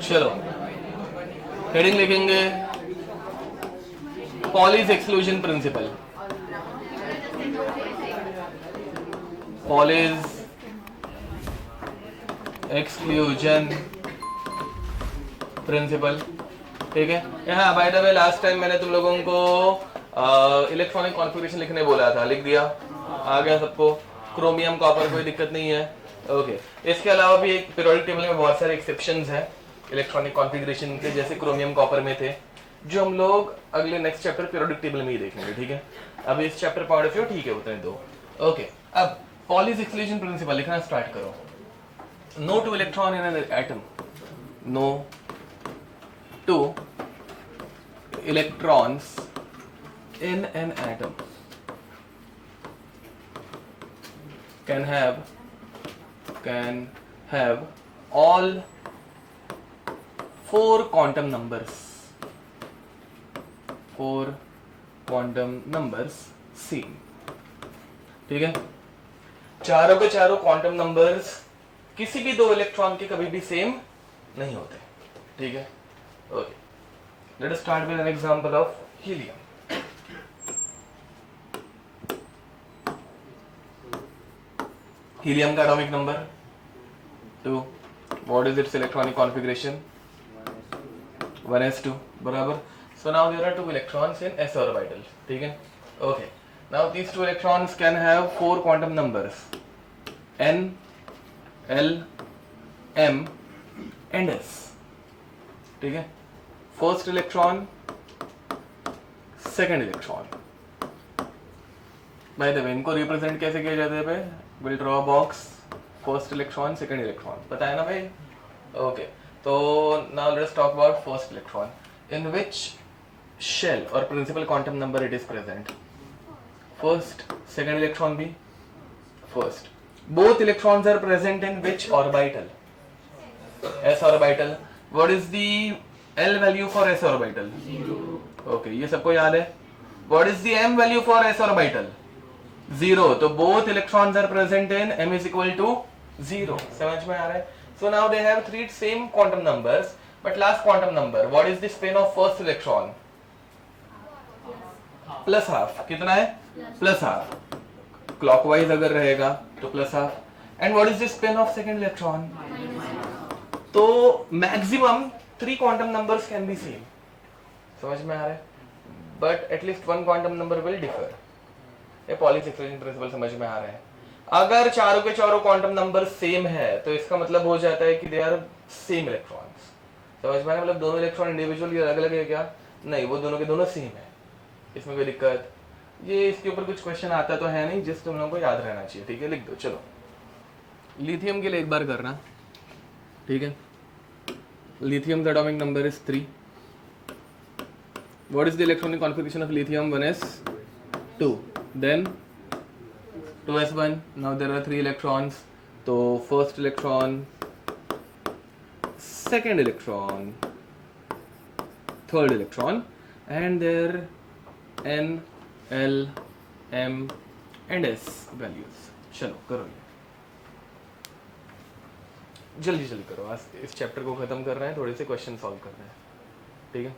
चलो हेडिंग लिखेंगे Pauli's exclusion principal. Pauli's exclusion principal, ठीक है। यहाँ bye the way last time मैंने तुम लोगों को इलेक्ट्रॉनिक कॉन्फ़िगरेशन लिखने बोला था, लिख दिया, आ गया सबको। क्रोमियम कॉपर कोई दिक्कत नहीं है, ओके। इसके अलावा भी एक पीरियोडिक टेबल में बहुत सारे एक्सेप्शंस हैं इलेक्ट्रॉनिक कॉन्फ़िगरेशन के, जैसे क्रोमियम कॉपर में थे, जो हम लोग अगले नेक्स्ट चैप्टर पीरियोडिक टेबल में ही देखेंगे, ठीक है। अब इस चैप्टर पॉइंट ऑफ व्यू ठीक है उतने दो, ओके। अब पॉलीज एक्सक्लूजन प्रिंसिपल लिखना स्टार्ट करो। No two electron in an atom, no two electrons in an atom can have all 4 quantum numbers same, ठीक है। चारों के चारों क्वांटम नंबर्स किसी भी दो इलेक्ट्रॉन के कभी भी सेम नहीं होते, ठीक है, okay. Let us start with an example of helium. Helium का atomic number 2. What is its electronic configuration? 1s2, बराबर। So now there are 2 electrons in s orbital, ठीक है, okay. Now these 2 electrons can have 4 quantum numbers, n, l, m and s, ठीक है। First electron, second electron. By the way इनको represent कैसे किया जाता है भाई? Will draw box, first electron, second electron, पता है ना भाई, ओके। तो now let's talk about first electron. In which shell और principal quantum number it is present? First, second electron भी first. Both electrons are present in which orbital? S orbital. What is the L value for s orbital? 0. Okay, ये सबको याद है। What is the M value for s orbital? 0. तो both electrons are present in M is equal to 0. समझ में आ रहा है? So now they have 3 same quantum numbers, but last quantum number, what is the spin of first electron? Plus half. कितना है? Plus half. Clockwise अगर रहेगा तो plus half. And what is the spin of second electron? तो maximum 3 quantum numbers can be same, समझ में आ रहा है, but at least 1 quantum number will differ। ये पॉलीज एक्सक्लूजन प्रिंसिपल समझ में आ रहा है। अगर चारों के चारों क्वांटम नंबर सेम है तो इसका मतलब हो जाता है कि दे आर सेम इलेक्ट्रॉन्स, समझ में आ रहा है। मतलब दोनों इलेक्ट्रॉन इंडिविजुअली अलग अलग है क्या? नहीं, वो दोनों के दोनों सेम है, इसमें कोई दिक्कत। ये इसके ऊपर कुछ क्वेश्चन आता तो है नहीं, जिस तुम लोगों को याद रहना चाहिए, ठीक है, लिख दो। चलो लिथियम के लिए एक बार करना, ठीक है। Lithium's atomic number is 3. What is the electronic configuration of lithium? 1s2. Then 2s1. Now there are 3 electrons. So first electron, second electron, third electron, and their n, l, m and s values. चलो करो ये, जल्दी जल्दी करो, आज इस chapter को खत्म कर रहे हैं, थोड़े से क्वेश्चन सॉल्व कर रहे हैं, ठीक है।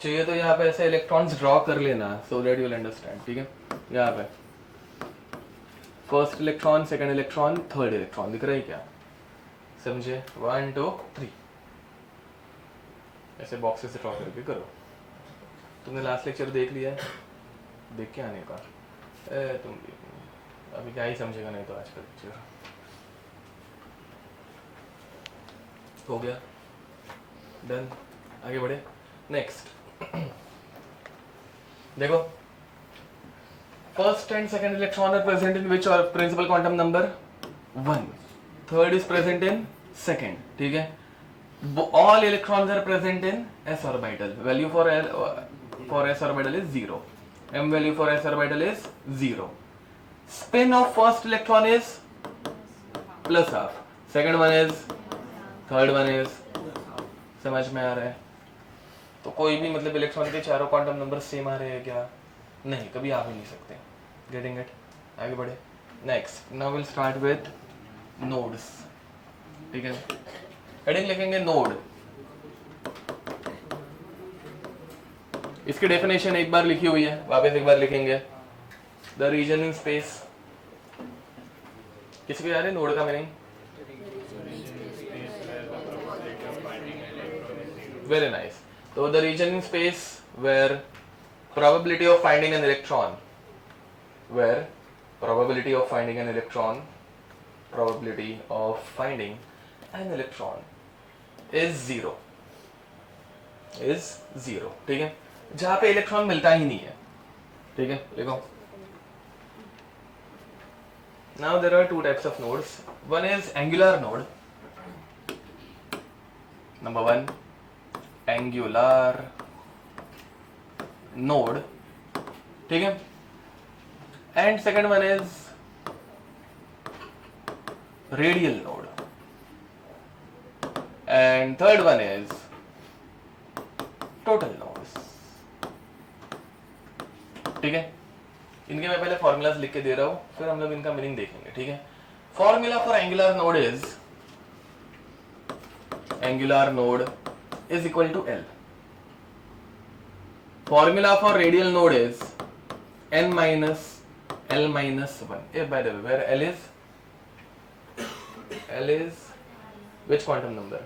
चाहिए तो यहाँ पे ऐसे इलेक्ट्रॉन्स ड्रॉ कर लेना, so that you will understand, ठीक है। यहाँ पे first electron, second electron, third electron दिख रहा है क्या? समझे? 1 2 3 ऐसे बॉक्सेस से ड्रॉ करके करो। तुमने लास्ट लेक्चर देख लिया है? देख के आने का तुम अभी क्या ही समझेगा, नहीं तो आज का लेक्चर हो गया, डन, आगे बढ़े। नेक्स्ट देखो, first and second electron are present in which और principal quantum number 1, third is present in second, ठीक है। All electrons are present in s orbital. Value for s orbital is 0. M value for s orbital is 0. Spin of first electron is plus half. Second one is, third one is, समझ में आ रहा है? तो कोई भी मतलब electron के चारों क्वांटम नंबर सेम आ रहे हैं क्या? नहीं, कभी आ भी नहीं सकते, गेटिंग इट? आगे बढ़े. Next now will start with nodes. ठीक है, हेडिंग लिखेंगे नोड. इसकी डेफिनेशन एक बार लिखी हुई है, वापस एक बार लिखेंगे. The region in space. किसी को याद है नोड का मीनिंग? Very nice. तो the region in space where probability of finding an electron, where probability of finding an electron is zero. ठीक है, जहां पे इलेक्ट्रॉन मिलता ही नहीं है. ठीक है, देखो. Now there are two types of nodes. One is angular node. Number one, angular node. ठीक है, and second one is radial node, and third one is total nodes. ठीक है, इनके मैं पहले फॉर्मूलाज लिख के दे रहा हूं, फिर हम लोग इनका मीनिंग देखेंगे. ठीक है, formula for angular node is angular node is equal to L. Formula for radial node is n minus L minus 1. By the way, where L is which quantum number?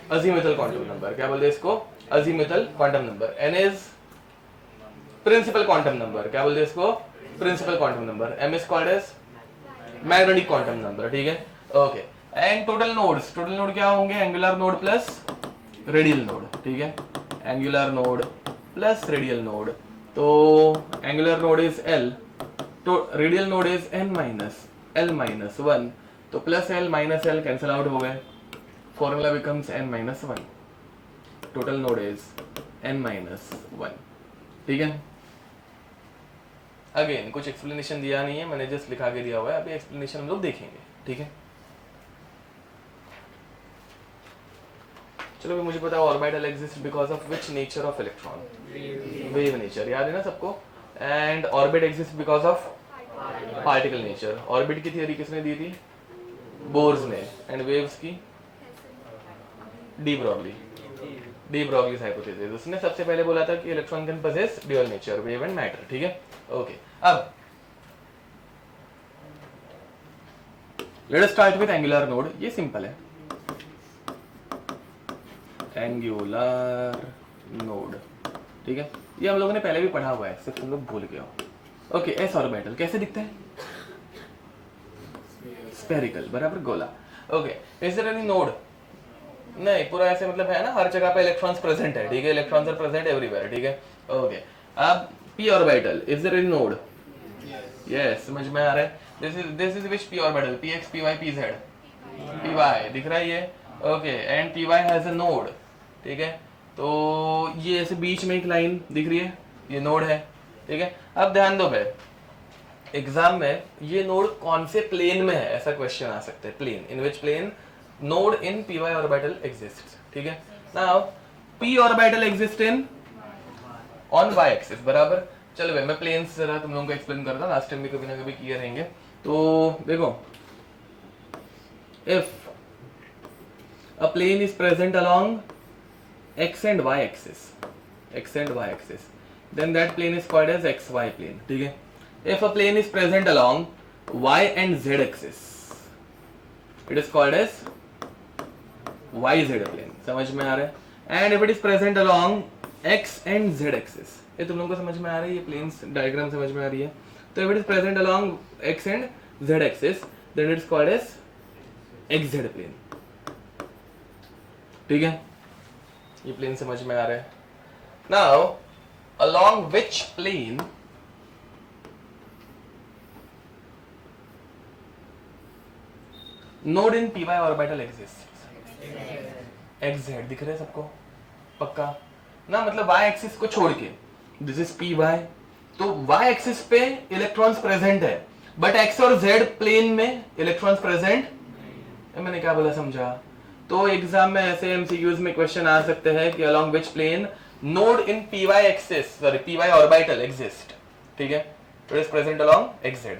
Azimuthal quantum number. क्या बोलते हैं इसको? Azimuthal quantum number. N is principal quantum number. क्या बोलते हैं इसको? Principal quantum number. M is called as magnetic quantum number. ठीक है? Okay. And total nodes. Total node क्या होंगे? Angular node plus radial node. ठीक है? Angular node plus radial node. तो एंगुलर नोड इज L, तो radial node is n minus L minus 1. तो plus L minus L cancel out हो गए, formula becomes n minus 1. Total node is n minus 1. ठीक है, again कुछ explanation दिया नहीं है, मैंने जस्ट लिखा के दिया हुआ है. अभी एक्सप्लेनेशन हम लोग देखेंगे. ठीक है, चलो. भी मुझे पता है orbital exist because of which nature of electron? Wave nature. याद है ना सबको? And orbit exist because of particle nature. Orbit की थियरी किसने दी थी? बोर्स ने. एंड वेव्स की डी ब्रॉगलीज हाइपोथेसिस. उसने सबसे पहले बोला था कि electron can possess dual nature, wave and matter. ठीक है, ओके. अब let us start with angular node. ये सिंपल है, एंगुलर नोड. ठीक है, ये हम लोगों ने पहले भी पढ़ा हुआ है, सिर्फ तुम लोग भूल गए हो. ओके, एस ऑर्बिटल कैसे दिखता है? स्फेरिकल, बराबर गोला. Okay, is there any node? नहीं, पूरा ऐसे मतलब है ना, हर जगह पे इलेक्ट्रॉन्स प्रेजेंट है. ठीक है, इलेक्ट्रॉन्स आर प्रेजेंट एवरीवेयर. ठीक है, ओके. अब p orbital, is there any node? Yes, समझ में आ रहा है. This is which p orbital? px py pz py दिख रहा है ये. Okay, and py has a node. ठीक है, तो ये ऐसे बीच में एक लाइन दिख रही है, ये नोड है. ठीक है, अब ध्यान दो भाई, एग्जाम में ये नोड कौन से प्लेन में है, ऐसा क्वेश्चन आ सकता है. Plane, in which plane node in py orbital exists. ठीक है, now p orbital exist in on y axis. बराबर. चलो भाई, मैं प्लेन्स जरा तुम लोगों को एक्सप्लेन करता हूं, लास्ट टाइम भी कभी ना कभी किए रहेंगे. तो देखो, if a plane is present along x and y axis, then that plane is called as xy plane. ठीक है, if a plane is present along y and z axis, it is called as yz plane. समझ में आ रहा है? and if it is present along x and z axis, ये तुम लोगों को समझ में आ रहा है? ये प्लेन्स डायग्राम समझ में आ रही है? तो if it is present along x and z axis, then it is called as xz plane. ठीक है, ये प्लेन समझ में आ रहा है? Now along which plane node in py orbital exists? xz दिख रहा है सबको? पक्का ना, मतलब y एक्सिस को छोड़ के, दिस इज py, तो y एक्सिस पे इलेक्ट्रॉन्स प्रेजेंट है, बट x और z प्लेन में इलेक्ट्रॉन्स प्रेजेंट. मैंने क्या बोला, समझा? तो एग्जाम में ऐसे एमसीक्यूज में क्वेश्चन आ सकते हैं कि along which plane node in py axis, sorry py orbital exist. ठीक है, it is present along xz।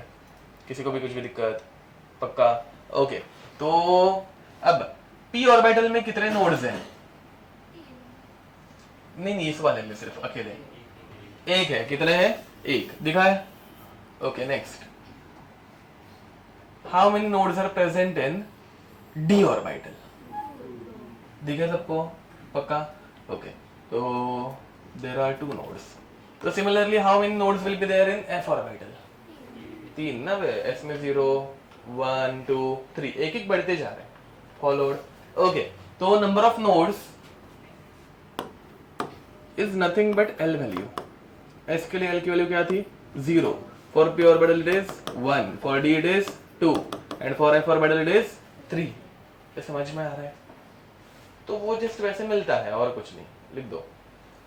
किसी को भी कुछ भी दिक्कत? पक्का? ओके तो अब p ऑर्बिटल में कितने नोड्स हैं? नहीं इस वाले में सिर्फ अकेले एक है। कितने हैं? एक दिखा है। Okay next, how many nodes are present in d orbital? दिखे सबको? पक्का? ओके तो देयर आर 2 नोड्स। तो similarly how many nodes will be there in f orbital? 3 ना वे, s में 0 1 2 3 एक एक बढ़ते जा रहे हैं। फॉलोड? ओके तो number of nodes is nothing but l value. s के लिए l की वैल्यू क्या थी? 0। For p orbital it is 1, for d it is 2 and for f orbital it is 3। ये समझ में आ रहा है? तो वो जस्ट वैसे मिलता है और कुछ नहीं, लिख दो।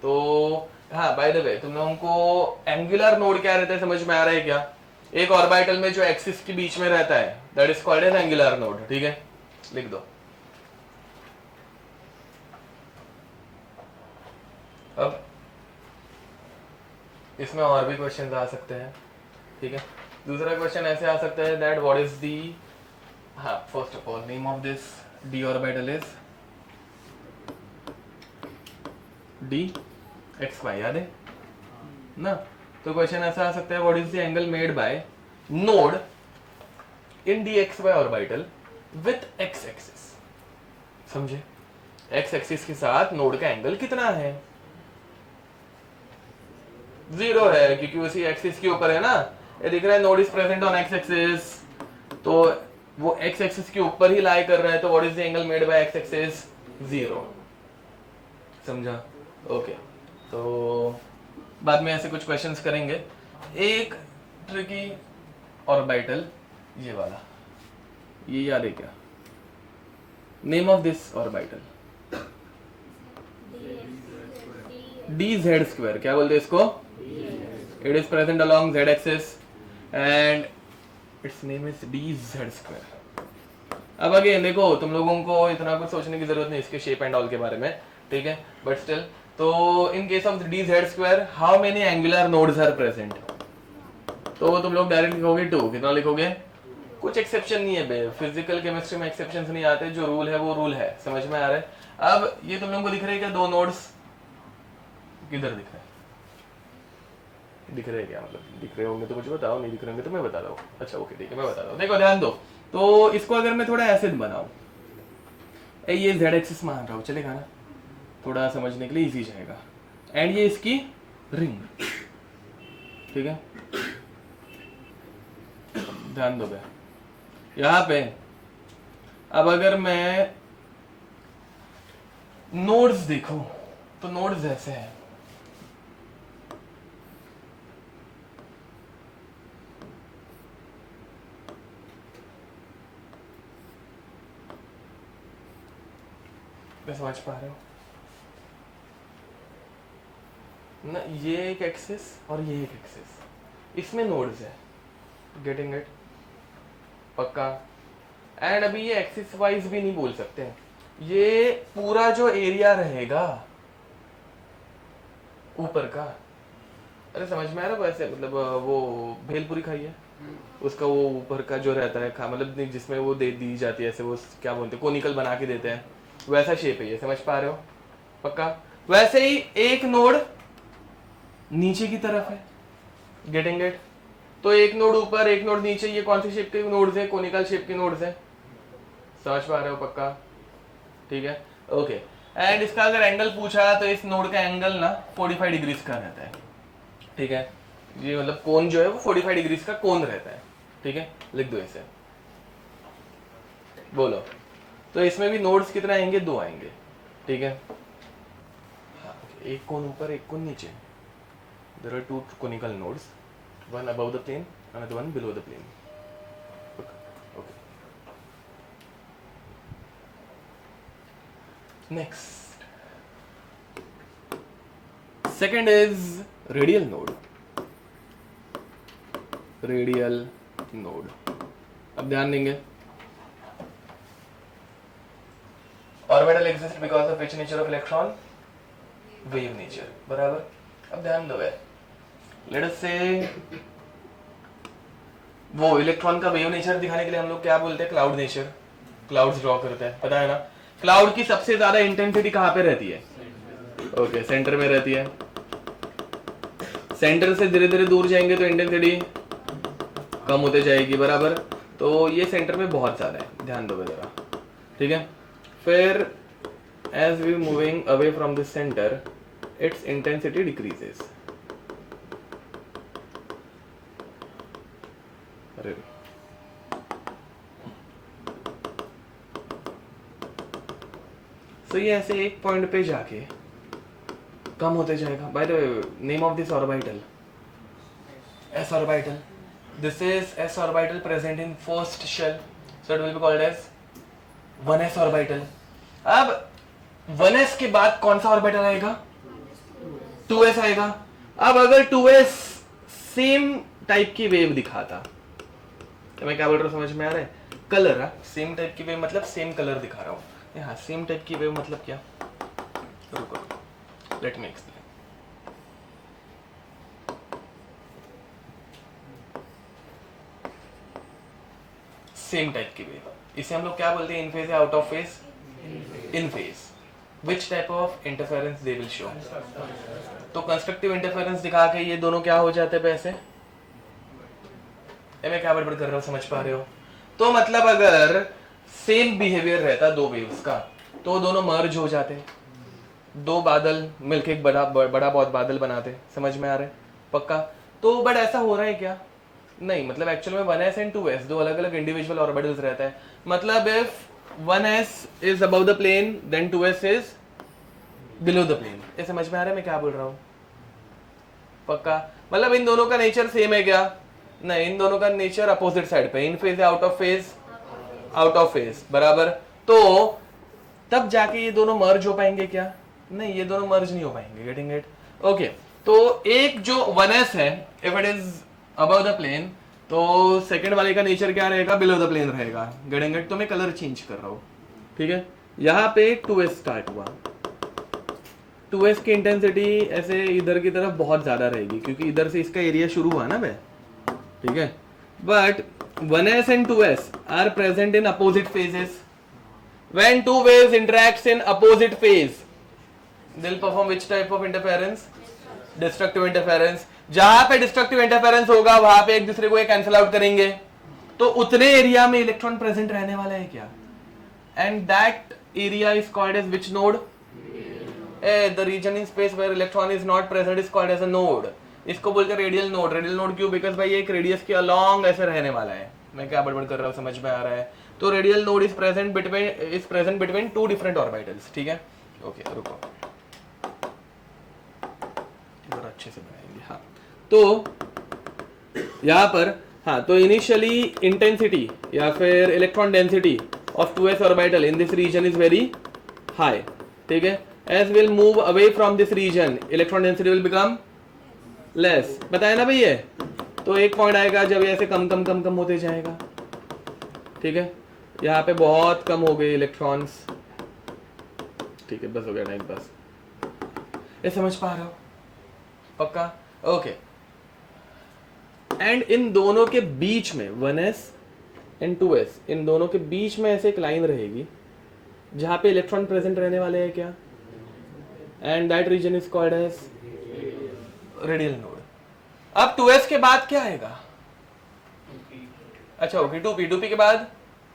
तो हाँ बाय द वे तुम लोगों को एंगुलर नोड क्या रहता है समझ में आ रहा है क्या? एक ऑर्बिटल में जो एक्सिस के बीच में रहता है that is called as angular node. ठीक है, लिख दो। अब इसमें और भी क्वेश्चंस आ सकते हैं। ठीक है, दूसरा क्वेश्चन ऐसे आ सकता है दैट व्हाट इज दी, हाँ first of all name of this d orbital is d xy, याद है ना? तो क्वेश्चन ऐसा आ सकता है what is the angle made bye node in dxy orbital with x axis. समझे? x एक्सिस के साथ नोड का एंगल कितना है? 0 है क्योंकि उसी एक्सिस के ऊपर है ना। ये दिख रहा है node is present on x axis, तो वो x एक्सिस के ऊपर ही लाई कर रहा है। तो what is the angle made by x axis? 0। समझा? ओके तो बाद में ऐसे कुछ क्वेश्चंस करेंगे। एक ट्रिकी ऑर्बिटल ये वाला, ये याद है क्या? Name of this orbital dz²। क्या बोलते हैं इसको? It is present along z axis and it's name is dz²। अब अगेन देखो तुम लोगों को इतना कुछ सोचने की जरूरत नहीं इसके शेप एंड ऑल के बारे में, ठीक है, बट स्टिल तो in case of dz² how many angular nodes are present? तो तुम लोग डायरेक्ट लिखोगे 2। कितना लिखोगे? कुछ एक्सेप्शन नहीं है बे, फिजिकल केमिस्ट्री में एक्सेप्शंस नहीं आते, जो रूल है वो रूल है। समझ में आ रहा है? अब ये तुम लोगों को दिख रहे हैं क्या 2 नोड्स? किधर दिख रहा है? दिख रहे हैं क्या? मतलब दिख रहे होंगे तो मुझे बताओ, नहीं दिख रहे होंगे तो मैं बता रहा हूँ। अच्छा ओके ठीक है, मैं बता रहा हूँ। देखो ध्यान दो, तो इसको अगर मैं थोड़ा ऐसे बनाऊं, ये z एक्सिस मान रहा हूँ, चलेगा ना? थोड़ा समझने के लिए इजी जाएगा। एंड ये इसकी रिंग, ठीक है, ध्यान दो भाई यहाँ पे। अब अगर मैं नोड्स देखूं तो नोड्स ऐसे हैं। समझ पा रहे हो ना? ये एक एक्सिस और ये एक एक्सिस, इसमें नोड्स है। Getting it? पक्का? एंड अभी ये एक्सिस वाइज भी नहीं बोल सकते, ये पूरा जो एरिया रहेगा ऊपर का, अरे समझ में आ रहा है? वैसे मतलब वो भेलपुरी खाई है, उसका वो ऊपर का जो रहता है खा, मतलब जिसमें वो दे दी जाती है ऐसे, वो क्या बोलते हैं, कोनिकल बना के देते हैं, वैसा शेप है ये। समझ पा रहे हो? पक्का? वैसे ही एक नोड नीचे की तरफ है। Getting it? तो एक नोड ऊपर एक नोड नीचे, ये कौन सी शेप के नोड्स है? कोनिकल शेप के नोड्स है। समझ पा रहे हो? पक्का? ठीक है, ओके। एंड इसका अगर एंगल पूछा तो इस नोड का एंगल ना 45 डिग्रीज का रहता है, ठीक है। ये मतलब कोन जो है वो 45 डिग्रीज का कोन रहता है, ठीक है, लिख दो इसे। बोलो, तो इसमें भी नोड्स कितना आएंगे? 2 आएंगे, ठीक है। हाँ, एक कोन ऊपर एक कोन नीचे। There are 2 conical nodes, one above the plane, another one below the plane. Okay. Next, second is radial node. Radial node. अब ध्यान देंगे, orbital exist because of which nature of electron? Wave nature, बराबर। अब ध्यान दो, let us से वो electron का वेव नेचर दिखाने के लिए हम लोग क्या बोलते हैं, क्लाउड नेचर, क्लाउड्स ड्रॉ करते हैं, पता है ना। क्लाउड की सबसे ज्यादा इंटेंसिटी कहाँ पे रहती है, ओके सेंटर में रहती है। सेंटर से धीरे धीरे दूर जाएंगे तो इंटेंसिटी कम होते जाएगी, बराबर। तो ये सेंटर में बहुत ज्यादा है, ध्यान दो जरा, ठीक है। फिर as we moving away from this centre its intensity decreases. अरे तो ये ऐसे एक पॉइंट पे जाके कम होते जाएगा। By the name of this orbital, s orbital. This is s orbital present in first shell, so it will be called as 1s orbital. अब 1s के बाद कौन सा ऑर्बिटल आएगा, 2s आएगा। अब अगर 2s सेम टाइप की वेव दिखाता, तो मैं क्या बोल रहा हूँ समझ में आ रहा है, कलर, सेम टाइप की वेव मतलब सेम कलर दिखा रहा हूँ। हाँ, सेम टाइप की वेव मतलब क्या, रुको let me explain. Same type की वेव, इसे हम लोग क्या बोलते हैं, इन फेज या out of phase, in phase. Which type of interference they will show, तो कंस्ट्रक्टिव इंटरफेरेंस दिखा के ये दोनों क्या हो जाते हैं वैसे। मैं क्या बड़बड़ कर रहा हूँ, समझ पा रहे हो। तो मतलब अगर सेम बिहेवियर रहता दो वेव्स का, तो दोनों मर्ज हो जाते, दो बादल मिलके एक बड़ा बहुत बादल बनाते, समझ में आ रहा है पक्का। तो बट ऐसा हो रहा है क्या, नहीं, मतलब एक्चुअल में 1s एंड 2s दो अलग अलग इंडिविजुअल ऑर्बिटल्स रहता है। मतलब if 1s is above the plane then 2s is below the plane. ये समझ में आ रहा है मैं क्या बोल रहा हूँ पक्का। मतलब इन दोनों का नेचर सेम है क्या, नहीं, इन दोनों का नेचर अपोजिट साइड पे, इन फेज या out of phase, out of phase, बराबर। तो तब जाके ये दोनों मर्ज हो पाएंगे क्या, नहीं, ये दोनों मर्ज नहीं हो पाएंगे, गेटिंग इट, ओके। तो एक जो 1s है, if it is above the plane, तो सेकंड वाले का नेचर क्या रहेगा, बिलो द प्लेन रहेगा, गेटिंग इट। तो मैं कलर चेंज कर रहा हूँ, ठीक है। यहाँ पे 2s स्टार्ट हुआ, 2s की इंटेंसिटी ऐसे इधर की तरफ बहुत ज्यादा रहेगी, क्योंकि इधर से इसका एरिया शुरू हुआ ना भाई, ठीक है। But 1s and 2s are present in opposite phases. When two waves interacts in opposite phase, they'll perform which type of interference? Destructive interference. जहां पे डिस्ट्रक्टिव इंटरफेरेंस होगा वहां पे एक दूसरे को कैंसिल आउट करेंगे, तो उतने एरिया में इलेक्ट्रॉन प्रेजेंट रहने वाला है क्या, and that area is called as which node, the region in space where electron is not present is called as a node. इसको बोलते हैं रेडियल नोड। रेडियल नोड क्यों, बिकॉज भाई एक रेडियस के अलोंग ऐसे रहने वाला है। मैं क्या बड़बड़ कर रहा हूँ, समझ में आ रहा है। तो radial node is present between two different orbitals, ठीक है, ओके रुको अच्छे से बनाएंगे। हाँ, तो यहाँ पर, हाँ, तो इनिशियली इंटेंसिटी या फिर electron density of 2s orbital in this region is very high, ठीक है। As will move away from this region electron density will become less, बताया ना भैया। तो एक पॉइंट आएगा जब ये ऐसे कम कम कम कम होते जाएगा, ठीक है। यहाँ पे बहुत कम हो गए इलेक्ट्रॉन्स, ठीक है, बस हो गया टाइम पास। ये समझ पा रहे हो पक्का, ओके। एंड इन दोनों के बीच में 1s एंड 2s, इन दोनों के बीच में ऐसे एक लाइन रहेगी जहां पे इलेक्ट्रॉन प्रेजेंट रहने वाले हैं क्या, and that region is called as radial node. अब 2s के बाद क्या आएगा, अच्छा ओके, 2p के बाद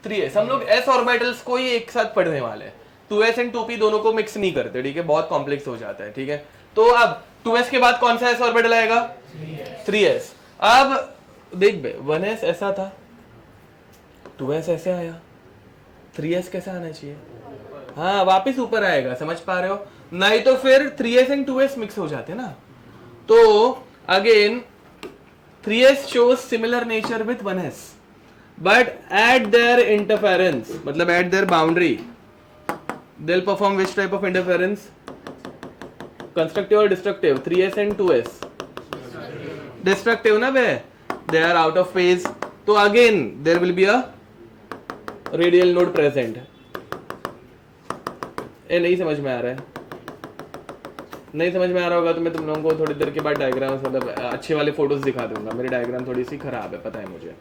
3s। हम लोग s ऑर्बिटल्स को ही एक साथ पढ़ने वाले हैं, 2s एंड 2p दोनों को मिक्स नहीं करते, ठीक है, बहुत कॉम्प्लेक्स हो जाता है, ठीक है। तो अब 2s के बाद कौन सा s ऑर्बिटल आएगा, 3s। अब देख बे, 1s ऐसा था, 2s ऐसे आया, 3s कैसे आना चाहिए, हाँ वापिस ऊपर आएगा, समझ पा रहे हो। नहीं तो फिर 3s एंड 2s मिक्स हो जाते ना। तो again 3s shows similar nature with 1s, but at their interference, मतलब at their boundary, they'll perform which type of interference? Constructive or destructive? 3s and 2s. Destructive ना बे? They are out of phase. तो again there will be a radial node present. ये नहीं समझ में आ रहा है, नहीं समझ में आ रहा होगा तो मैं तुम लोगों को थोड़ी देर के बाद डायग्राम, मतलब अच्छे वाले फोटोज दिखा दूंगा। मेरी डायग्राम थोड़ी सी खराब है, पता है मुझे,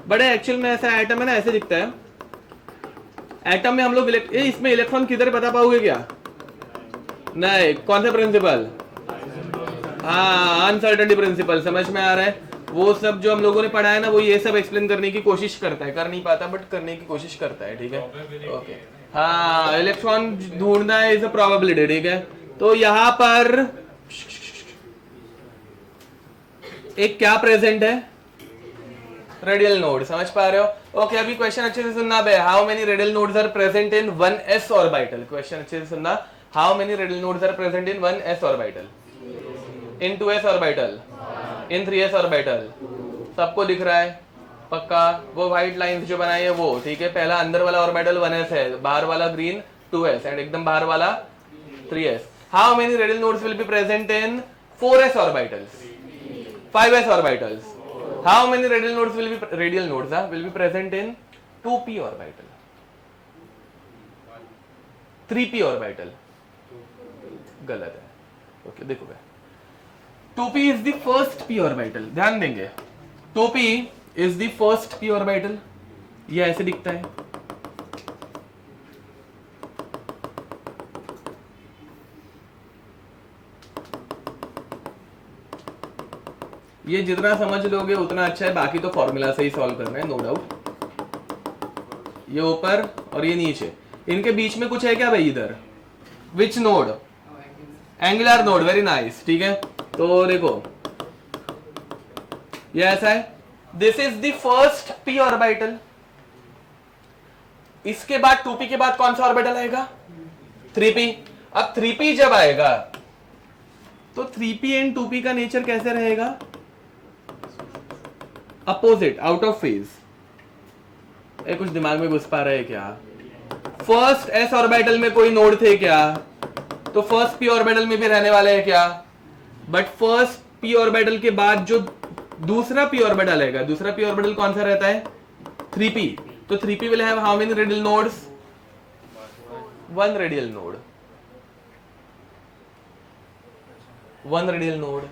बड़े एक्चुअल में ऐसा एटम है ना, ऐसे दिखता है। एटम में हम लोग इसमें इलेक्ट्रॉन किधर बता पाओगे क्या? नहीं, कौन सा प्रिंसिपल? हाँ, अनसर्टेनिटी प्रिंसिपल, समझ में आ रहा है? वो सब जो हम लोगों ने पढ़ा है ना, वो ये सब एक्सप्लेन करने की कोशिश करता है, कर नहीं पाता बट करने की कोशिश करता है, ठीक है? ओके, हाँ, इलेक्ट्रॉन ढूंढना है इज अ प्रोबेबिलिटी, ठीक है? तो यहां पर एक क्या प्रेजेंट है? रेडियल नोड, समझ पा रहे हो? ओके, अभी क्वेश्चन अच्छे से सुनना बे। How many radial nodes are present in 1s orbital? Question अच्छे से सुनना। How many radial nodes are present in 1s orbital? In 2s orbital? In 3s orbital? सबको दिख रहा है पक्का? वो व्हाइट लाइंस जो बनाई है वो, ठीक है? पहला अंदर वाला ऑर्बिटल 1s है, बाहर वाला ग्रीन 2s एंड एकदम बाहर वाला 3s। How many radial nodes will be present in 4s orbitals? 5s orbitals? How many radial nodes will be present in 2p orbital? 3p orbital? गलत है। ओके, देखो भाई, 2p is the first p orbital, ध्यान देंगे। 2p is the first p orbital, ये ऐसे दिखता है। ये जितना समझ लोगे उतना अच्छा है, बाकी तो फॉर्मूला से ही सॉल्व करना है, नो डाउट। ये ऊपर और ये नीचे, इनके बीच में कुछ है क्या भाई इधर? Which node? Angular node, very nice, ठीक है? तो देखो ये ऐसा है, this is the first p orbital. इसके बाद 2p के बाद कौन सा ऑर्बिटल आएगा? 3p। अब 3p जब आएगा तो 3p एंड 2p का नेचर कैसे रहेगा? Opposite, out of phase. ये कुछ दिमाग में घुस पा रहा है क्या? फर्स्ट s ऑर्बिटल में कोई नोड थे क्या? तो फर्स्ट p ऑर्बिटल में भी रहने वाले हैं क्या? बट फर्स्ट p ऑर्बिटल के बाद जो दूसरा p ऑर्बिटल आएगा, दूसरा p ऑर्बिटल कौन सा रहता है? 3p। तो 3p will have how many radial nodes? 1 radial node. 1 radial node,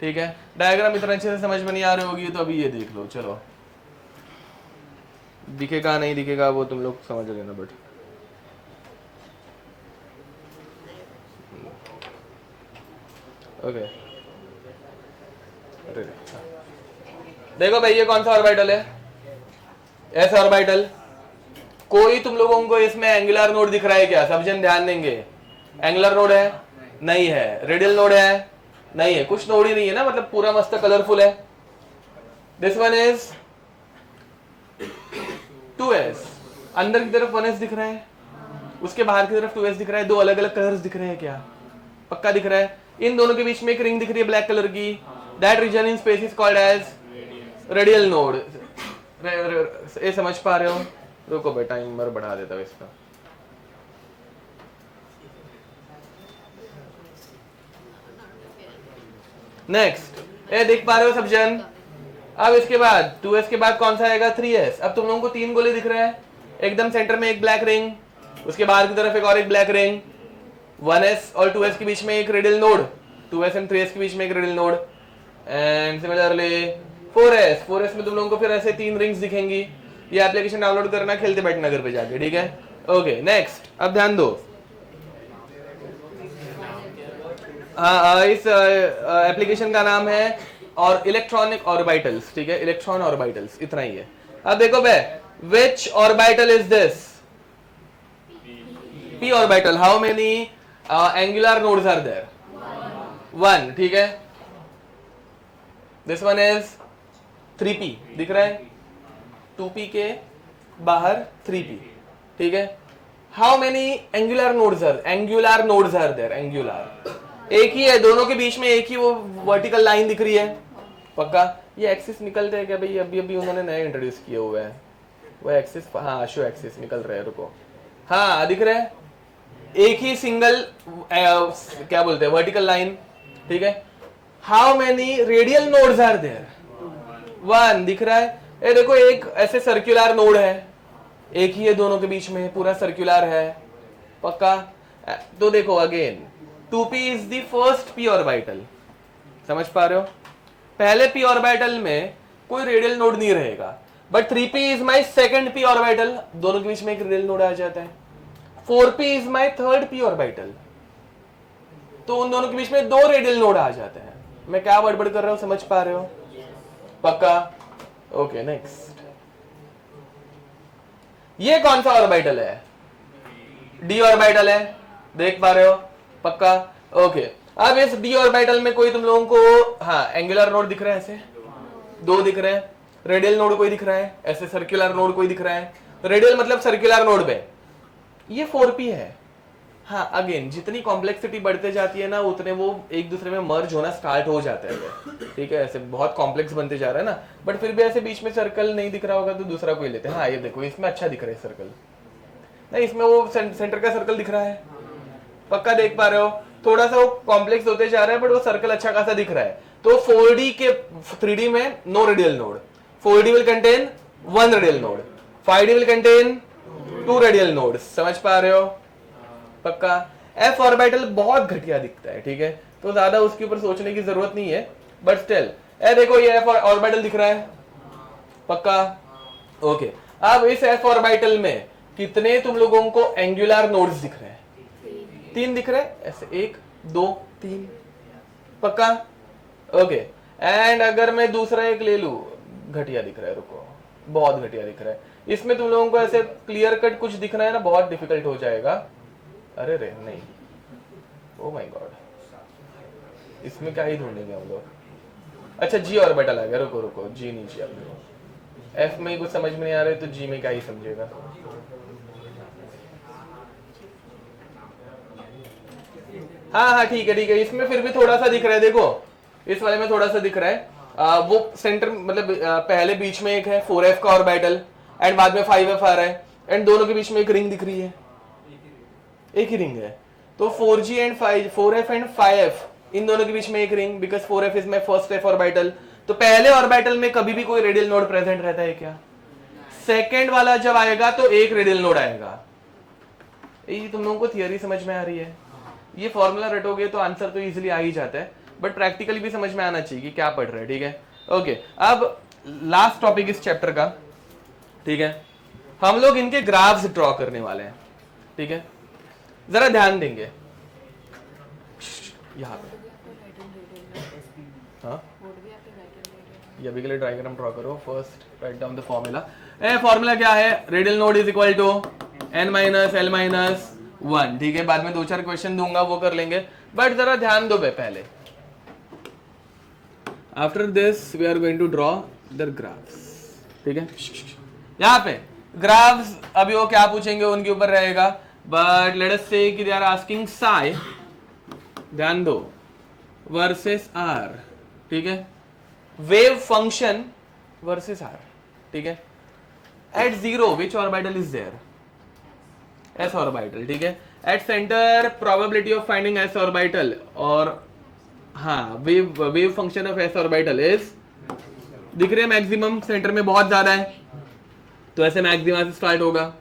ठीक है? डायग्राम इतना अच्छे से समझ में नहीं आ रही होगी तो अभी ये देख लो, चलो। दिखेगा नहीं दिखेगा वो तुम लोग समझ लेना, बट ओके। देखो भाई, ये कौन सा ऑर्बिटल है? S orbital. कोई तुम लोगों को इसमें एंगुलर नोड दिख रहा है क्या? सब जन ध्यान देंगे। एंगुलर नोड है? नहीं है। रेडियल नोड है? नहीं है। कुछ नोड ही नहीं है ना, मतलब पूरा मस्त कलरफुल है। दिस वन इज 2s, अंदर की तरफ 1s दिख रहा है, उसके बाहर की तरफ 2s दिख रहा है। दो अलग अलग कलर्स दिख रहे हैं क्या? पक्का दिख रहा है। इन दोनों के बीच में एक रिंग दिख रही है ब्लैक कलर की। That region in space is called as radial node. ये समझ पा रहे हो? रुको बेटा, टाइमर बढ़ा देता हूं इसका। नेक्स्ट, ये देख पा रहे हो सब जन? अब इसके बाद 2s के बाद कौन सा आएगा? 3s। अब तुम लोगों को 3 गोले दिख रहे हैं, एकदम सेंटर में एक ब्लैक रिंग, उसके बाहर की तरफ एक और एक ब्लैक रिंग, 1s और 2s के बीच में एक radial node, 2s and 3s के बीच में एक radial node, and similarly 4s में तुम लोगों को फिर ऐसे 3 रिंग्स दिखेंगी। ये एप्लीकेशन डाउनलोड करना खेलते बैठना घर पे जाके, ठीक है? ओके, नेक्स्ट, अब ध्यान दो। इस एप्लीकेशन का नाम है और इलेक्ट्रॉनिक ऑर्बिटल्स, ठीक है? इलेक्ट्रॉन ऑर्बिटल्स, इतना ही है। अब देखो बे, which orbital is this? p orbital. How many angular nodes are there? 1, ठीक है? दिस वन इज 3p, दिख रहा है? 2p के बाहर 3p, ठीक है? How many angular nodes are there? Angular एक ही है, दोनों के बीच में एक ही वो वर्टिकल लाइन दिख रही है। पक्का? ये एक्सिस निकलते हैं क्या भाई? अभी अभी उन्होंने नया इंट्रोड्यूस किया हुआ है वो एक्सिस। हाँ, शो एक्सिस निकल रहा है, रुको। हाँ, दिख रहा है, एक ही सिंगल क्या बोलते हैं, वर्टिकल लाइन, ठीक है? How many radial nodes are there? 1, दिख रहा है? ये देखो, एक ऐसे सर्कुलर नोड है, एक ही है दोनों के बीच में, पूरा सर्कुलर है। पक्का? तो देखो again, 2p is the first p orbital, समझ पा रहे हो? पहले p ऑर्बिटल में कोई रेडियल नोड नहीं रहेगा, but 3p is my second p orbital, दोनों के बीच में एक रेडियल नोड आ जाता है। 4p is my third p orbital, तो उन दोनों के बीच में 2 रेडियल नोड आ जाते हैं। मैं क्या बड़बड़ कर रहा हूं, समझ पा रहे हो? पक्का? ओके नेक्स्ट, ये कौन सा ऑर्बिटल है? d ऑर्बिटल है, देख पा रहे हो? पक्का? ओके, अब इस d ऑर्बिटल में कोई तुम लोगों को हाँ एंगुलर नोड दिख रहा है? ऐसे 2 दिख रहे हैं। रेडियल नोड कोई दिख रहा है? ऐसे सर्कुलर नोड कोई दिख रहा है? रेडियल मतलब सर्कुलर नोड पे ये 4p है। हाँ अगेन जितनी कॉम्प्लेक्सिटी बढ़ते जाती है ना उतने वो एक दूसरे में मर्ज होना स्टार्ट हो जाता है, ठीक है? ऐसे बहुत कॉम्प्लेक्स बनते जा रहा है ना, बट फिर भी ऐसे बीच में सर्कल नहीं दिख रहा होगा तो दूसरा कोई लेते हैं। हाँ ये देखो इसमें अच्छा दिख रहा है सर्कल, नहीं इसमें वो सेंटर का सर्कल दिख रहा है। पक्का देख पा रहे हो? थोड़ा सा वो कॉम्प्लेक्स होते जा रहा है बट वो सर्कल अच्छा खासा दिख रहा है। तो 4D के 3D में no radial node, 4D will contain 1 radial node, 5D will contain 2 radial node. समझ पा रहे हो? पक्का? f ऑर्बिटल बहुत घटिया दिखता है, ठीक है? तो ज्यादा उसके ऊपर सोचने की जरूरत नहीं है, बट स्टिल देखो ये f ऑर्बिटल दिख रहा है। पक्का? ओके, अब इस f ऑर्बिटल में कितने तुम लोगों को एंगुलर नोड्स दिख रहे हैं? 3 दिख रहे हैं, ऐसे 1 2 3। पक्का? ओके, एंड अगर मैं दूसरा एक ले लू, घटिया दिख रहा है, रुको, बहुत घटिया दिख रहा है। इसमें तुम लोगों को ऐसे क्लियर कट कुछ दिखना है ना, बहुत डिफिकल्ट हो जाएगा। अरे रे नहीं, ओ माय गॉड, इसमें क्या ही ढूंढेंगे हम लोग? अच्छा जी ऑर्बिटल आ गया, रुको रुको, जी नीचे आ गया। एफ में ही कुछ समझ में नहीं आ रहा है तो जी में क्या ही समझेगा। हाँ हाँ ठीक है, इसमें फिर भी थोड़ा सा दिख रहा है, देखो इस वाले में थोड़ा सा दिख रहा है। वो सेंटर मतलब पहले बीच में एक है 4f का ऑर्बिटल एंड बाद में 5f आ रहा है एंड दोनों के बीच में एक रिंग दिख रही है, एक ही रिंग है। तो 4f एंड 5f इन दोनों के बीच में एक ring, because 4f is my first f orbital. तो पहले ऑर्बिटल में कभी भी कोई रेडियल नोड प्रेजेंट रहता है क्या? सेकेंड वाला जब आएगा तो एक रेडियल नोड आएगा। ये तुम लोगों को थियरी समझ में आ रही है? ये फॉर्मूला रटोगे तो आंसर तो इजीली आ ही जाता है, बट प्रैक्टिकली भी समझ में आना चाहिए कि क्या पढ़ रहे हैं, ठीक है? ओके, अब लास्ट टॉपिक इस चैप्टर का, ठीक है? हम लोग इनके ग्राफ्स ड्रॉ करने वाले हैं, ठीक है? जरा ध्यान देंगे यहाँ पे। हाँ ये अभी के लिए डायग्राम ड्रॉ करो। First write down the formula. Formula क्या है? Radial node is equal to n minus l minus 1, ठीक है? बाद में 2-4 क्वेश्चन दूंगा, वो कर लेंगे, बट जरा ध्यान दो पहले। After this we are going to draw the graphs, ठीक है? यहाँ पे ग्राफ्स अभी वो क्या पूछेंगे उनके ऊपर रहेगा, बट लेट अस से कि दे आर आस्किंग साई, ध्यान दो, वर्सेस आर, ठीक है? वेव फंक्शन वर्सेस आर, ठीक है? At 0 which orbital is there? s orbital, ठीक है? At centre probability of finding s orbital, और हाँ wave function of s orbital is, दिख रहे हैं मैक्सिमम सेंटर में बहुत ज्यादा है, तो ऐसे मैक्सिमा से स्टार्ट होगा।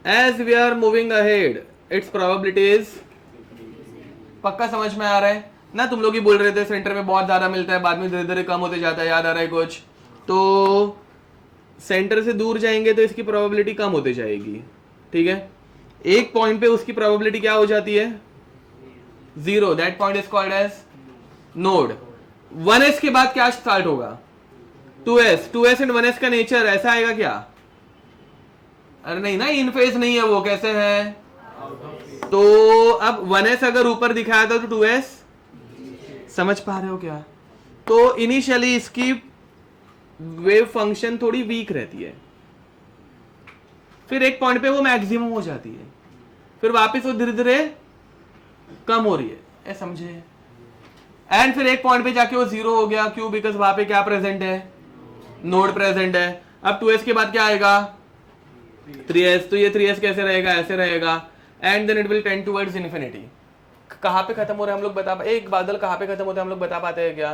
As we are moving ahead its probability is, पक्का समझ में आ रहा है ना? तुम लोग ही बोल रहे थे सेंटर में बहुत ज्यादा मिलता है, बाद में धीरे धीरे कम होते जाता है, याद आ रहा है कुछ? तो सेंटर से दूर जाएंगे तो इसकी प्रोबेबिलिटी कम होती जाएगी, ठीक है? एक पॉइंट पे उसकी प्रोबेबिलिटी क्या हो जाती है? 0, that point is called as node. 1s के बाद क्या स्टार्ट होगा? 2s एंड 1s का नेचर ऐसा आएगा क्या? अरे नहीं ना, इन फेज नहीं है वो, कैसे है? तो अब 1s अगर ऊपर दिखाया था तो 2s, समझ पा रहे हो क्या? तो इनिशियली इसकी वेव फंक्शन थोड़ी वीक रहती है, फिर एक पॉइंट पे वो मैक्सिमम हो जाती है, फिर वापस वो धीरे धीरे कम हो रही है, समझे? एंड फिर एक पॉइंट पे जाके वो 0 हो गया, क्यों? बिकॉज वहां पे क्या प्रेजेंट है? नोड प्रेजेंट है। अब 2s के बाद क्या आएगा? 3s, तो ये 3s कैसे रहेगा? ऐसे रहेगा, and then it will tend towards infinity. कहाँ पे खत्म हो रहा है हम लोग बता, एक बादल कहाँ पे खत्म होता है हम लोग बता पाते हैं क्या?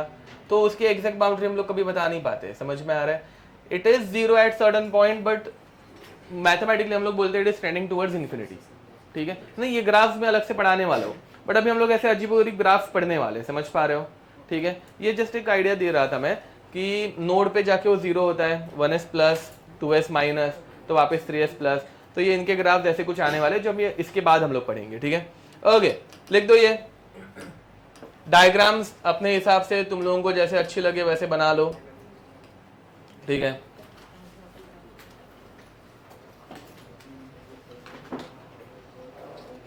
तो उसकी एग्जैक्ट बाउंड्री हम लोग कभी बता नहीं पाते, समझ में आ रहा है? It is 0 at certain point, but mathematically हम लोग बोलते हैं it is tending towards infinity, ठीक है? नहीं, ये ग्राफ्स में अलग से पढ़ाने वाला हूँ, बट अभी हम लोग ऐसे अजीबोगरीब ग्राफ्स पढ़ने वाले, समझ पा रहे हो? ठीक है, ये जस्ट एक आइडिया दे रहा था मैं कि नोड पे जाके वो 0 होता है, 1s प्लस 2s माइनस तो वापस 3s प्लस, तो ये इनके ग्राफ जैसे कुछ आने वाले जो हम ये इसके बाद हम लोग पढ़ेंगे, ठीक है। ओके, लिख दो ये डायग्राम्स अपने हिसाब से, तुम लोगों को जैसे अच्छी लगे वैसे बना लो, ठीक है।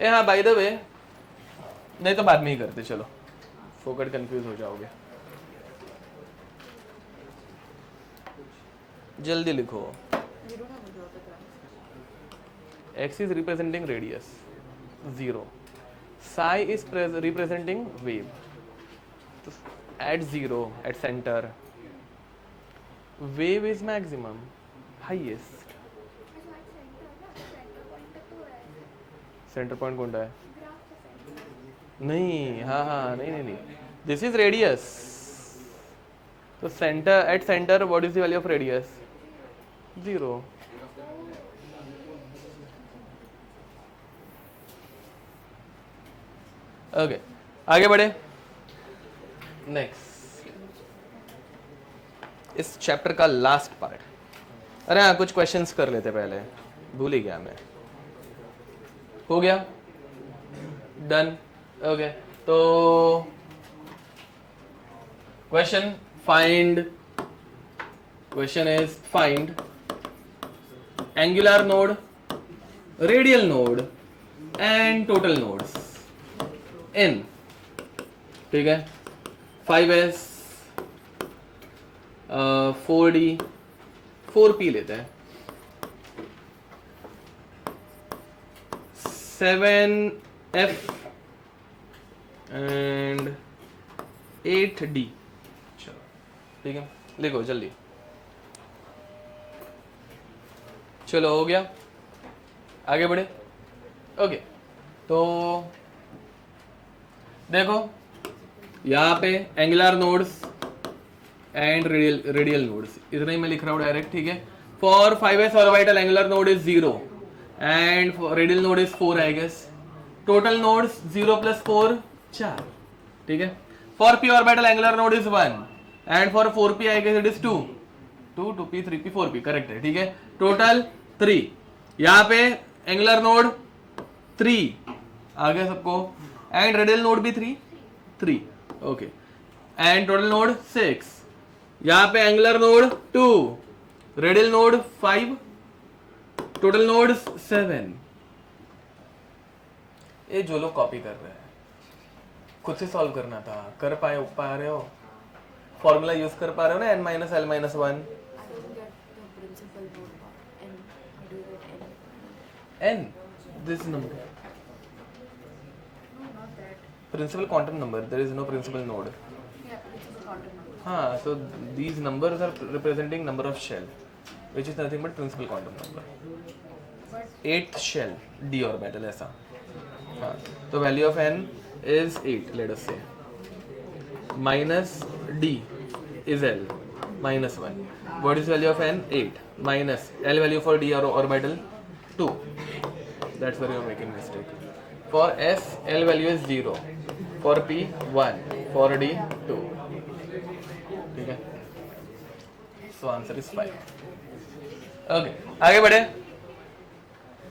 हाँ बाय द वे, नहीं तो बाद में ही करते, चलो फोकट कंफ्यूज हो जाओगे। जल्दी लिखो। x is representing radius 0, psi is representing wave, at 0 at center wave is maximum highest, centre point कौन सा है? नहीं, हाँ हाँ नहीं नहीं नहीं, दिस इज रेडियस, तो centre at centre what is the value of radius? 0। Okay, आगे बढ़े। नेक्स्ट, इस चैप्टर का लास्ट पार्ट। अरे हाँ, कुछ क्वेश्चंस कर लेते पहले, भूल ही गया मैं। हो गया, डन। ओके, तो question is find angular node, radial node and total nodes इन, ठीक है, 5s 4d 4p लेते हैं, 7f एंड 8d। चलो ठीक है, लिखो जल्दी। चलो हो गया, आगे बढ़े। ओके, तो देखो यहाँ पे angular nodes and radial nodes, इतना ही मैं लिख रहा हूँ डायरेक्ट, ठीक है। For 5s orbital angular node is 0 and radial node is 4 I guess. Total nodes 0 + 4 4, ठीक है। For p orbital angular node is 1 and for 4p I guess it is 2 2p 3p 4p, correct है, ठीक है। Total 3, यहाँ पे angular node 3 आ गया सबको, and radial node भी 3, ओके, एंड टोटल नोड 6, यहाँ पे angular node 2, radial node 5, total node 7। ये जो लोग कॉपी कर रहे हैं खुद से सॉल्व करना था, कर पा रहे हो? फॉर्मूला यूज कर पा रहे हो ना, n - l - 1 n, this number principal quantum number, there is no principal node. हाँ, so these numbers are representing number of shell, which is nothing but principal quantum number. 8th shell d orbital ऐसा, हाँ, तो value of n is 8, let us say, minus d is l minus 1. What is value of n? 8 minus l value for d orbital 2. That's where you are making mistake. For s, l value is 0. For p 1. For d 2. ठीक है? So answer is 5. Okay. आगे बढ़े.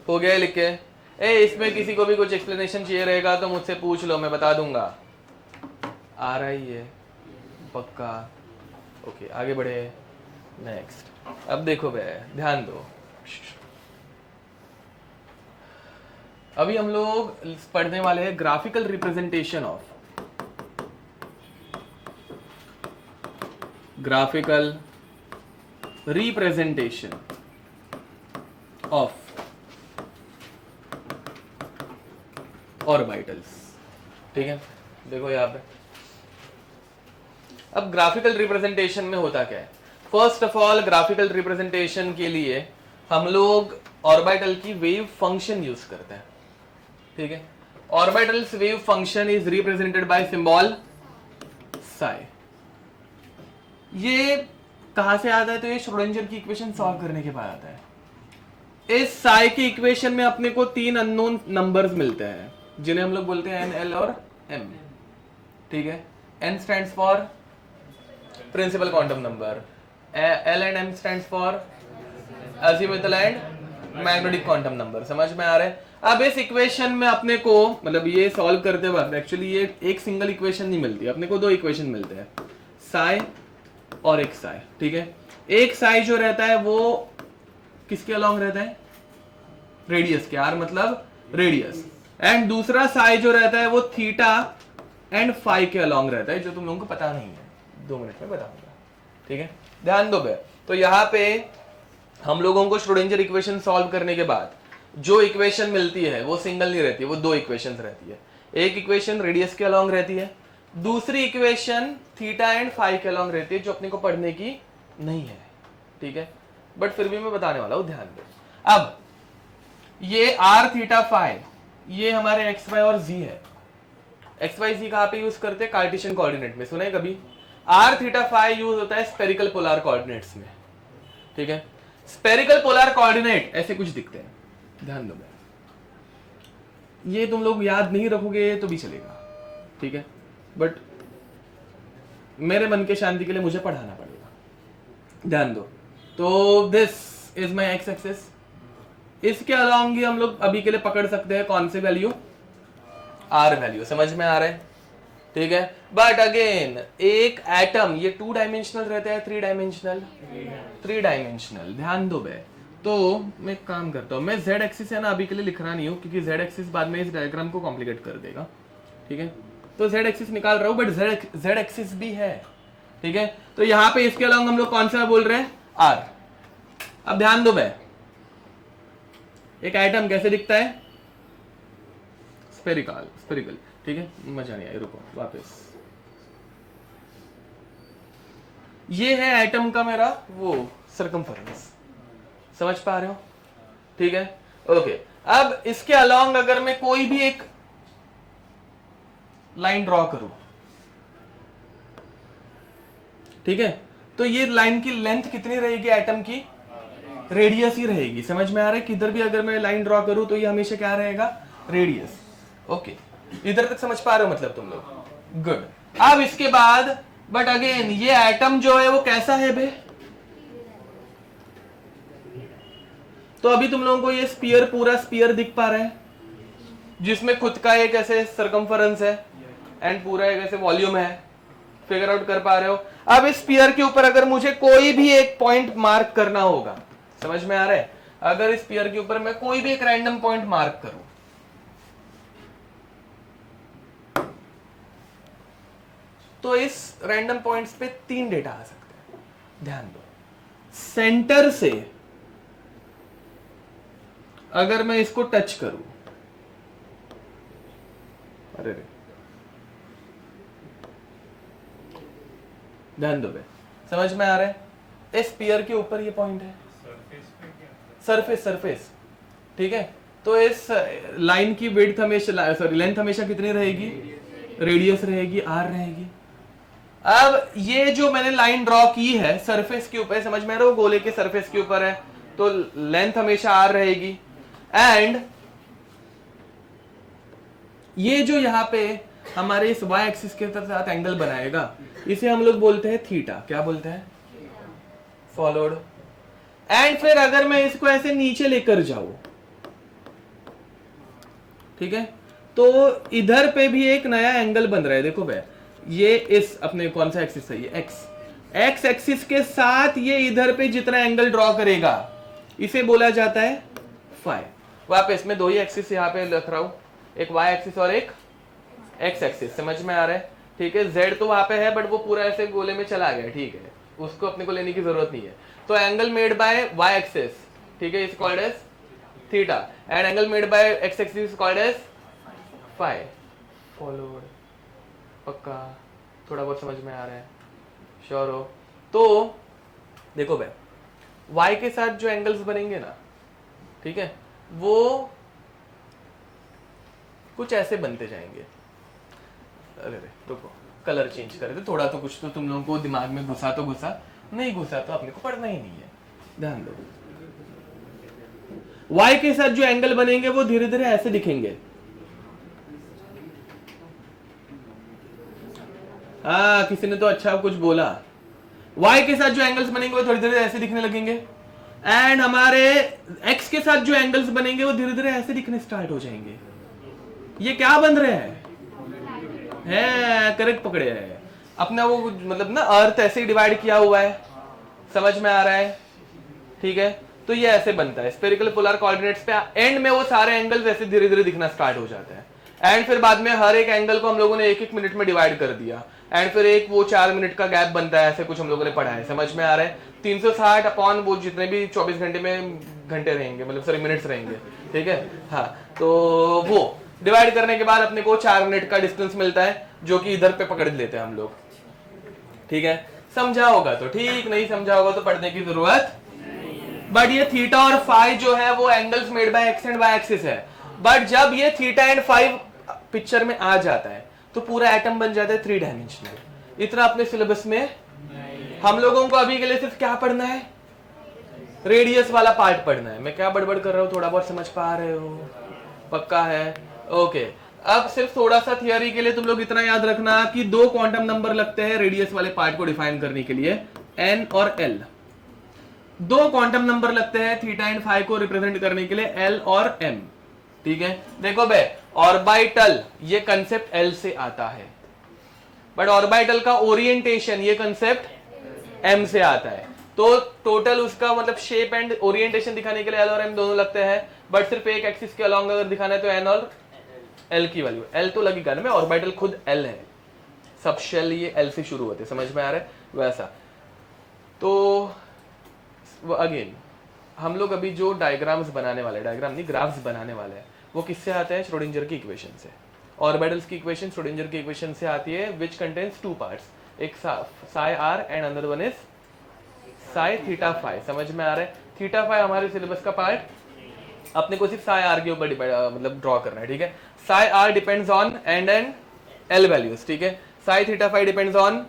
हो गया लिख के. इसमें किसी को भी कुछ एक्सप्लेनेशन चाहिए रहेगा तो मुझसे पूछ लो, मैं बता दूंगा. आ रहा ही है पक्का. ओके, आगे बढ़े. नेक्स्ट, अब देखो बे, ध्यान दो. अभी हम लोग पढ़ने वाले हैं graphical representation of, graphical representation of orbitals. ठीक है, देखो यहाँ पे. अब ग्राफिकल रिप्रेजेंटेशन में होता क्या है? First of all, graphical representation के लिए हम लोग ऑर्बिटल की वेव फंक्शन यूज करते हैं. ठीक है, orbitals wave function is represented by symbol Sai. ये कहां से आता है? तो ये श्रोडिंगर की इक्वेशन सॉल्व करने के बाद आता है. इस साई की इक्वेशन में अपने को 3 अननोन नंबर्स मिलते हैं जिन्हें हम लोग बोलते हैं n, l और m. ठीक है, n stands for principal quantum number. L and m stands for azimuthal and magnetic quantum number. समझ में आ रहा है? अब इस इक्वेशन में अपने को मतलब ये सॉल्व करते वक्त एक्चुअली ये एक सिंगल इक्वेशन नहीं मिलती, अपने को दो इक्वेशन मिलते हैं, साई और एक साई। ठीक है, एक साई जो रहता है वो किसके अलोंग रहता है? रेडियस के, आर मतलब रेडियस। एंड दूसरा साई जो रहता है वो थीटा एंड फाई के अलोंग रहता है, जो तुम लोगों को पता नहीं है, 2 मिनट में बताऊंगा। ठीक है, ध्यान दो बे। तो यहाँ पे हम लोगों को श्रोडिंगर इक्वेशन सॉल्व करने के बाद जो इक्वेशन मिलती है वो सिंगल नहीं रहती है, वो दो इक्वेशंस रहती है। एक इक्वेशन रेडियस के अलोंग रहती है, दूसरी इक्वेशन थीटा एंड फाई के अलोंग रहती है, जो अपने को पढ़ने की नहीं है। ठीक है, बट फिर भी मैं बताने वाला हूं, ध्यान दो। अब ये आर थीटा फाई ये हमारे एक्स वाई और जी है। एक्स वाई जी कहां पे यूज करते हैं? कार्टेशियन कोऑर्डिनेट में, सुना है कभी? आर थीटा फाई यूज होता है स्फेरिकल पोलर कोऑर्डिनेट्स में। ठीक है, स्फेरिकल पोलर कोऑर्डिनेट ऐसे कुछ दिखते हैं, ध्यान दो। ये तुम लोग याद नहीं रखोगे तो भी चलेगा, ठीक है, बट मेरे मन के शांति के लिए मुझे पढ़ाना पड़ेगा। ध्यान दो। तो this is my x axis, इसके अलोंग ही हम लोग अभी के लिए पकड़ सकते हैं कौन सी वैल्यू? Are value. समझ में आ रहा है? ठीक है, बट अगेन एक एटम ये 2 डायमेंशनल रहता है, 3 डायमेंशनल? 3 डायमेंशनल। ध्यान दो बे। तो मैं एक काम करता हूं, मैं z एक्सिस है ना अभी के लिए लिख रहा नहीं हूं, क्योंकि z एक्सिस बाद में इस डायग्राम को कॉम्प्लिकेट कर देगा। ठीक है, तो z एक्सिस निकाल रहा हूं, बट z एक्सिस भी है। ठीक है, तो यहां पे इसके अलावा हम लोग कौन सा बोल रहे हैं? r। अब ध्यान दो बे, एक एटम कैसे दिखता है? स्फेरिकल। ठीक है, मजा नहीं आया, रुको वापस। ये है एटम का मेरा वो सर्कमफरेंस, समझ पा रहे हो? ठीक है, ओके। अब इसके अलोंग अगर मैं कोई भी एक लाइन ड्रॉ करूं, ठीक है, तो ये लाइन की लेंथ कितनी रहेगी? एटम की रेडियस ही रहेगी। समझ में आ रहा है? किधर भी अगर मैं लाइन ड्रॉ करूं तो ये हमेशा क्या रहेगा? रेडियस। ओके, इधर तक समझ पा रहे हो मतलब तुम लोग? गुड। अब इसके बाद बट अगेन ये एटम जो है वो कैसा है बे? तो अभी तुम लोगों को ये स्पीयर, पूरा स्पीयर दिख पा रहा है, जिसमें खुद का एक ऐसे सर्कमफरेंस है एंड पूरा एक ऐसे वॉल्यूम है। फिगर आउट कर पा रहे हो? अब इस स्पीयर के ऊपर अगर मुझे कोई भी एक पॉइंट मार्क करना होगा, समझ में आ रहा है? अगर इस स्पीयर के ऊपर मैं कोई भी एक रैंडम पॉइंट मार्क करूं, तो इस रैंडम पॉइंट्स पे 3 डेटा आ सकते हैं। ध्यान दो, सेंटर से अगर मैं इसको टच करूं, अरे रे, ध्यान दो बे, समझ में आ रहा है? इस स्पीयर के ऊपर ये पॉइंट है, सरफेस। ठीक है, तो इस लाइन की विड्थ हमेशा, सॉरी लेंथ हमेशा कितनी रहेगी? रेडियस रहेगी, आर रहेगी। अब ये जो मैंने लाइन ड्रॉ की है सरफेस के ऊपर, समझ में आ रहा है? गोले के सरफेस के ऊपर है, तो लेंथ हमेशा आर रहेगी। एंड ये जो यहां पे हमारे इस y एक्सिस के साथ एंगल बनाएगा, इसे हम लोग बोलते हैं थीटा। क्या बोलते हैं? फॉलोड। एंड फिर अगर मैं इसको ऐसे नीचे लेकर जाऊं, ठीक है, तो इधर पे भी एक नया एंगल बन रहा है। देखो भाई, ये इस अपने कौन सा एक्सिस है? ये एक्स एक्सिस के साथ ये इधर पे जितना एंगल ड्रॉ करेगा इसे बोला जाता है फाई। वापस मैं 2 ही एक्सिस यहाँ पे लिख रहा हूं, एक y एक्सिस और एक x एक्सिस। समझ में आ रहा है? ठीक है, z तो वहां पे है बट वो पूरा ऐसे गोले में चला गया। ठीक है, उसको अपने को लेने की जरूरत नहीं है। तो angle made by y axis, ठीक है, is called as theta, and angle made by x axis is called as phi. Followed. पक्का? थोड़ा बहुत समझ में आ रहा है? श्योर हो? तो देखो भाई, y के साथ जो एंगल्स बनेंगे ना, ठीक है, वो कुछ ऐसे बनते जाएंगे। अरे रुको, कलर चेंज कर दे थोड़ा, तो कुछ तो तुम लोगों को दिमाग में घुसा तो घुसा, नहीं घुसा तो अपने को पढ़ना ही नहीं है। ध्यान दो, y के साथ जो एंगल बनेंगे वो धीरे धीरे ऐसे दिखेंगे। किसी ने तो अच्छा कुछ बोला, y के साथ जो एंगल्स बनेंगे वो धीरे धीरे ऐसे दिखने लगेंगे, एंड हमारे x के साथ जो एंगल्स बनेंगे वो धीरे धीरे ऐसे दिखने स्टार्ट हो जाएंगे। ये क्या बन रहे हैं? करेक्ट पकड़े हैं। अपना वो मतलब ना अर्थ ऐसे ही डिवाइड किया हुआ है, समझ में आ रहा है? ठीक है, तो ये ऐसे बनता है स्फेरिकल पोलर कोऑर्डिनेट्स पे। एंड में वो सारे एंगल्स ऐसे धीरे धीरे दिखना स्टार्ट हो जाते हैं, एंड फिर बाद में हर एक एंगल को हम लोगों ने 1-1 मिनट में डिवाइड कर दिया, एंड फिर एक वो 4 मिनट का गैप बनता है, ऐसे कुछ हम लोगों ने पढ़ा है, समझ में आ रहा है? 360 अपॉन वो जितने भी 24 घंटे में घंटे रहेंगे, मतलब सॉरी मिनट्स रहेंगे, ठीक है। हाँ, तो वो डिवाइड करने के बाद अपने को 4 मिनट का डिस्टेंस मिलता है, जो कि इधर पे पकड़ लेते हैं हम लोग, ठीक है। समझा होगा तो ठीक, नहीं समझा होगा तो पढ़ने की जरूरत। बट ये थीटा और फाई जो है वो angles made by x and y axis है, बट जब ये थीटा एंड फाई पिक्चर में आ जाता है तो पूरा एटम बन जाता है 3 डायमेंशनल। इतना अपने सिलेबस में हम लोगों को अभी के लिए सिर्फ क्या पढ़ना है? रेडियस वाला पार्ट पढ़ना है। मैं क्या बड़बड़ कर रहा हूँ, थोड़ा बहुत समझ पा रहे हो? पक्का है? ओके। अब सिर्फ थोड़ा सा थियरी के लिए तुम लोग इतना याद रखना कि 2 क्वांटम नंबर लगते हैं रेडियस वाले पार्ट को डिफाइन करने के लिए, n और l। 2 क्वांटम नंबर लगते हैं थीटा एंड फाई को रिप्रेजेंट करने के लिए, l और m, ठीक है। देखो बे, ऑर्बिटल ये कंसेप्ट l से आता है, बट ऑर्बिटल का ओरिएंटेशन ये कंसेप्ट m से आता है। तो टोटल उसका मतलब शेप एंड ओरिएंटेशन दिखाने के लिए l और m दोनों लगते हैं, बट सिर्फ एक एक्सिस के अलोंग अगर दिखाना है तो n और l की वैल्यू, l तो लगेगा ना, ऑर्बिटल खुद l है, सब शेल ये l से शुरू होते, समझ में आ रहा है? वैसा तो अगेन हम लोग अभी जो डायग्राम्स बनाने वाले, डायग्राम नहीं ग्राफ्स बनाने वाले हैं, वो किससे आते हैं? श्रोडिंगर की इक्वेशन से। ऑर्बिटल्स की इक्वेशन श्रोडिंगर की इक्वेशन से आती है, विच कंटेन्स 2 पार्ट्स, एक psi r and another one is psi theta phi. समझ में आ रहा है? थीटा फाई हमारे सिलेबस का पार्ट, अपने को सिर्फ साई r के ऊपर मतलब ड्रॉ करना है, ठीक है। Psi r depends on and l values, ठीक है। Psi theta phi depends on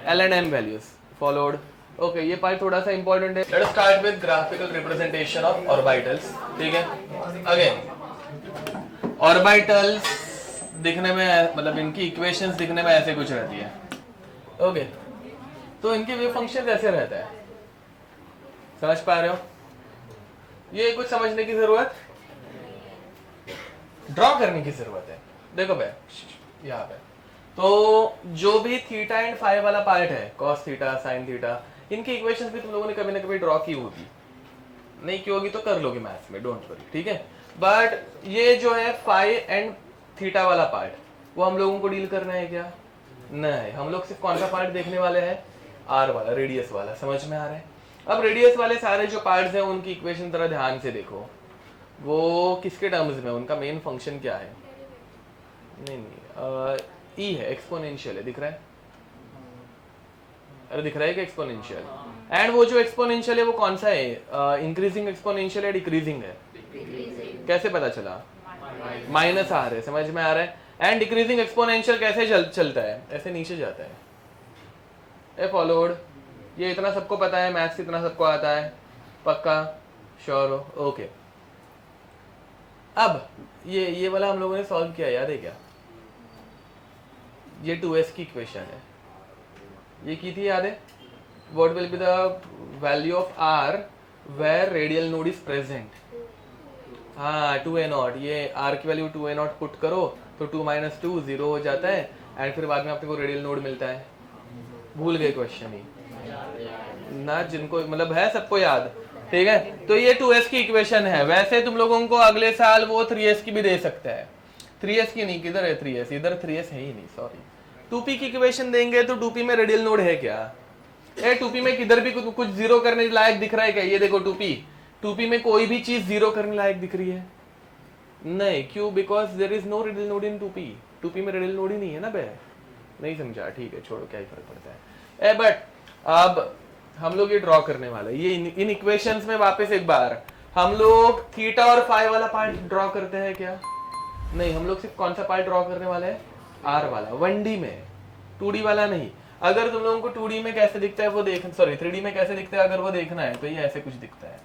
l and m values. Followed? Okay, ये पार्ट थोड़ा सा इंपॉर्टेंट है। Let's start with graphical representation of orbitals, ठीक है। अगेन ऑर्बिटल्स दिखने में मतलब इनकी इक्वेशंस दिखने में ऐसे कुछ रहती है, ओके। तो इनके वेव फंक्शन ऐसे रहता है, समझ पा रहे हो? ये कुछ समझने की जरूरत, ड्रॉ करने की जरूरत है। देखो भाई यहाँ पे तो जो भी थीटा एंड फाई वाला पार्ट है, कॉस थीटा साइन थीटा, इनकी इक्वेशंस भी तुम लोगों ने कभी ना कभी ड्रॉ की होगी, नहीं की होगी तो कर लोगे मैथ्स में, डोंट वरी, ठीक है। बट ये जो है फाई एंड थीटा वाला पार्ट, वो हम लोगों को डील करना है क्या? नहीं, हम लोग सिर्फ कौन सा पार्ट देखने वाले हैं? आर वाला, रेडियस वाला। समझ में आ रहा है? अब रेडियस वाले सारे जो पार्ट्स हैं उनकी इक्वेशन जरा ध्यान से देखो, वो किसके टर्म्स में, उनका मेन फंक्शन क्या है? नहीं ई है, एक्सपोनेंशियल है, दिख रहा है? अरे दिख रहा है कि एक्सपोनेंशियल, एंड वो जो एक्सपोनेंशियल है वो कौन सा है? इंक्रीजिंग एक्सपोनेंशियल है, डिक्रीजिंग है? कैसे पता चला? माइनस आ रहा है, समझ में आ रहा है? एंड डिक्रीजिंग एक्सपोनेंशियल कैसे चलता है? ऐसे नीचे जाता है। ए फॉलोड? ये इतना सबको पता है, मैथ्स इतना सबको आता है, पक्का? श्योर हो? ओके। अब ये वाला हम लोगों ने सॉल्व किया, याद है क्या? ये 2s की इक्वेशन है, ये की थी, याद है? What will be the value of r where radial node is present? हाँ 2a0, ये r की वैल्यू 2a0 पुट करो तो 2 - 2 0 हो जाता है, एंड फिर बाद में आपको रेडियल नोड मिलता है। भूल गए क्वेश्चन ही ना, जिनको मतलब है सबको याद, ठीक है। तो ये 2s की इक्वेशन है। वैसे तुम लोगों को अगले साल वो 3s की भी दे सकता है, 3s की नहीं, किधर है 3s? इधर 3s है ही नहीं, सॉरी। 2p की इक्वेशन देंगे तो 2p में रेडियल नोड है क्या? 2p में किधर भी कुछ जीरो करने लायक दिख रहा है क्या? ये देखो 2p में कोई भी चीज जीरो करने लायक दिख रही है? नहीं, क्यों? Because there is no radial node in 2p में रेडियल नोड ही नहीं है ना बे। नहीं समझा? ठीक है, छोड़ो, क्या ही फर्क पड़ता है। बट अब हम लोग ये ड्रॉ करने वाले, ये इन इक्वेशंस में वापस एक बार हम लोग थीटा और फाई वाला पार्ट ड्रॉ करते हैं क्या? नहीं, हम लोग सिर्फ कौन सा पार्ट ड्रॉ करने वाले हैं? आर वाला, 1D में, 2D वाला नहीं। अगर तुम लोगों को 2D में कैसे दिखता है वो 3D में कैसे दिखता है अगर वो देखना है तो ये ऐसे कुछ दिखता है।